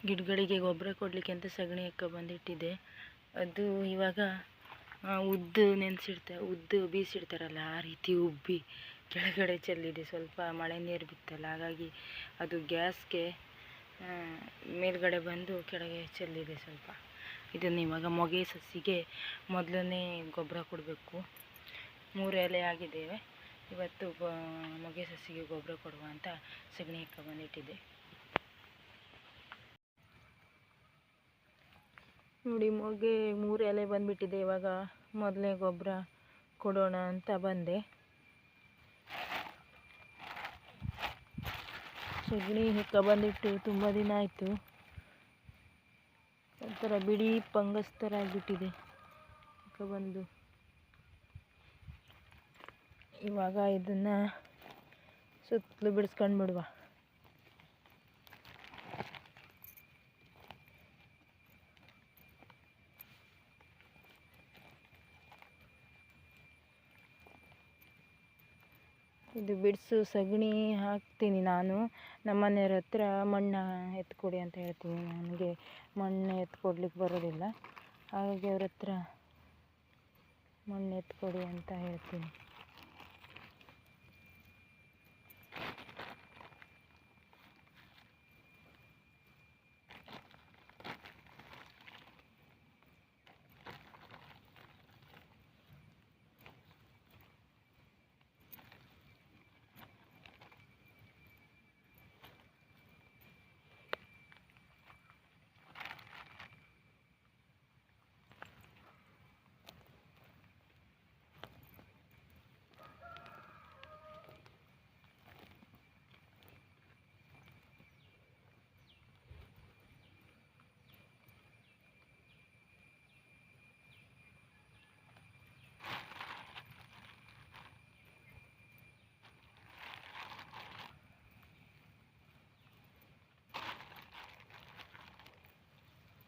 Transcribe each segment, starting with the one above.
ಗಿಡಗಳಿಗೆ ಗೊಬ್ಬರ ಕೊಡಲಿಕ್ಕೆ ಅಂತ ಸಗಣಿ ಬಂದಿಟ್ಟಿದೆ. ಅದು ಇವಾಗ ಉದ್ದು ಉದ್ದು ಬೀಸಿಡ್ತಾರಲ್ಲ ಆ ರೀತಿ ಉಬ್ಬಿ ಕೆಳಗಡೆ ಚೆಲ್ಲಿದೆ. ಸ್ವಲ್ಪ ಮಳೆ ನೀರು ಬಿತ್ತಲ್ಲ, ಹಾಗಾಗಿ ಅದು ಗ್ಯಾಸ್ಗೆ ಮೇಲ್ಗಡೆ ಬಂದು ಕೆಳಗೆ ಚೆಲ್ಲಿದೆ ಸ್ವಲ್ಪ. ಇದನ್ನು ಇವಾಗ ಮೊಗೆ ಸಸಿಗೆ ಮೊದಲನೇ ಗೊಬ್ಬರ ಕೊಡಬೇಕು. 3 ಎಲೆ ಆಗಿದ್ದೇವೆ. ಇವತ್ತು ಮೊಗೆ ಸಸಿಗೆ ಗೊಬ್ಬರ ಕೊಡುವ ಅಂತ ಸಗಣಿ ಬಂದಿಟ್ಟಿದೆ. ನೋಡಿ, ಮೊಗೆ 3 ಎಲೆ ಬಂದುಬಿಟ್ಟಿದೆ. ಇವಾಗ ಮೊದಲನೇ ಗೊಬ್ಬರ ಕೊಡೋಣ ಅಂತ ಬಂದೆ. ಸಗಣಿ ಬಂದಿಟ್ಟು ತುಂಬ ದಿನ ಆಯಿತು. ಒಂಥರ ಬಿಳಿ ಫಂಗಸ್ ಥರ ಆಗಿಬಿಟ್ಟಿದೆ ಬಂದು. ಇವಾಗ ಇದನ್ನು ಸುತ್ತಲೂ ಬಿಡಿಸ್ಕೊಂಡು ಬಿಡುವ. ಇದು ಬಿಡಿಸು ಸಗಣಿ ಹಾಕ್ತೀನಿ ನಾನು. ನಮ್ಮ ಮನೆಯವ್ರ ಹತ್ರ ಮಣ್ಣು ಎತ್ಕೊಡಿ ಅಂತ ಹೇಳ್ತೀನಿ. ನನಗೆ ಮಣ್ಣು ಎತ್ಕೊಡ್ಲಿಕ್ಕೆ ಬರೋದಿಲ್ಲ, ಹಾಗಾಗಿ ಅವ್ರ ಹತ್ರ ಮಣ್ಣು ಎತ್ಕೊಡಿ ಅಂತ ಹೇಳ್ತೀನಿ.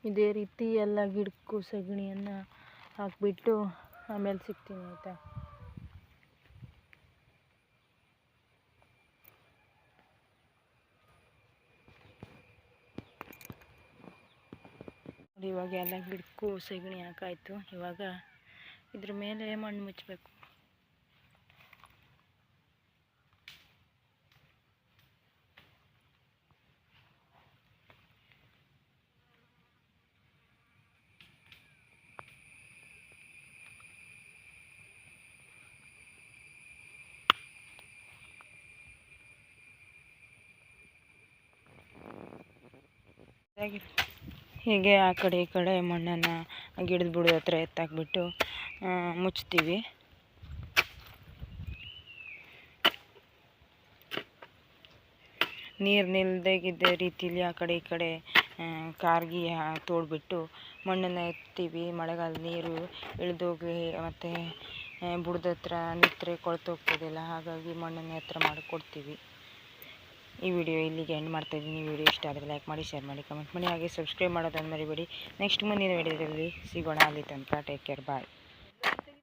ಇದೇ ರೀತಿ ಎಲ್ಲ ಗಿಡಕ್ಕೂ ಸಗಣಿಯನ್ನು ಹಾಕಿಬಿಟ್ಟು ಆಮೇಲೆ ಸಿಗ್ತೀನಿ, ಆಯಿತಾ? ಇವಾಗ ಎಲ್ಲ ಗಿಡಕ್ಕೂ ಸಗಣಿ ಹಾಕಾಯಿತು. ಇವಾಗ ಇದ್ರ ಮೇಲೆ ಮಣ್ಣು ಮುಚ್ಚಬೇಕು. ಹೀಗೆ ಆ ಕಡೆ ಈ ಕಡೆ ಮಣ್ಣನ್ನು ಗಿಡದ ಬುಡದ ಹತ್ರ ಎತ್ತಾಕ್ಬಿಟ್ಟು ಮುಚ್ತೀವಿ. ನೀರು ನಿಲ್ಲದಾಗಿದ್ದ ರೀತಿಲಿ ಆ ಕಡೆ ಈ ಕಡೆ ಕಾರ್ಗಿ ತೋಡ್ಬಿಟ್ಟು ಮಣ್ಣನ್ನು ಎತ್ತೀವಿ. ಮಳೆಗಾಲದ ನೀರು ಇಳಿದೋಗಿ ಮತ್ತು ಬುಡದ ಹತ್ರ ನಿಂತರೆ ಕೊಳ್ತೋಗ್ತದಲ್ಲ, ಹಾಗಾಗಿ ಮಣ್ಣನ್ನು ಎತ್ತರ ಮಾಡಿಕೊಡ್ತೀವಿ. ಈ ವಿಡಿಯೋ ಇಲ್ಲಿಗೆ ಎಂಡ್ ಮಾಡ್ತಾಯಿದ್ದೀನಿ. ಈ ವಿಡಿಯೋ ಇಷ್ಟ ಆದರೆ ಲೈಕ್ ಮಾಡಿ, ಶೇರ್ ಮಾಡಿ, ಕಮೆಂಟ್ ಮಾಡಿ, ಹಾಗೆ ಸಬ್ಸ್ಕ್ರೈಬ್ ಮಾಡೋದನ್ನು ಮರಿಬೇಡಿ. ನೆಕ್ಸ್ಟ್ ಮುಂದಿನ ವಿಡಿಯೋದಲ್ಲಿ ಸಿಗೋಣ. ಅಲ್ಲಿ ತನಕ ಟೇಕ್ ಕೇರ್, ಬಾಯ್.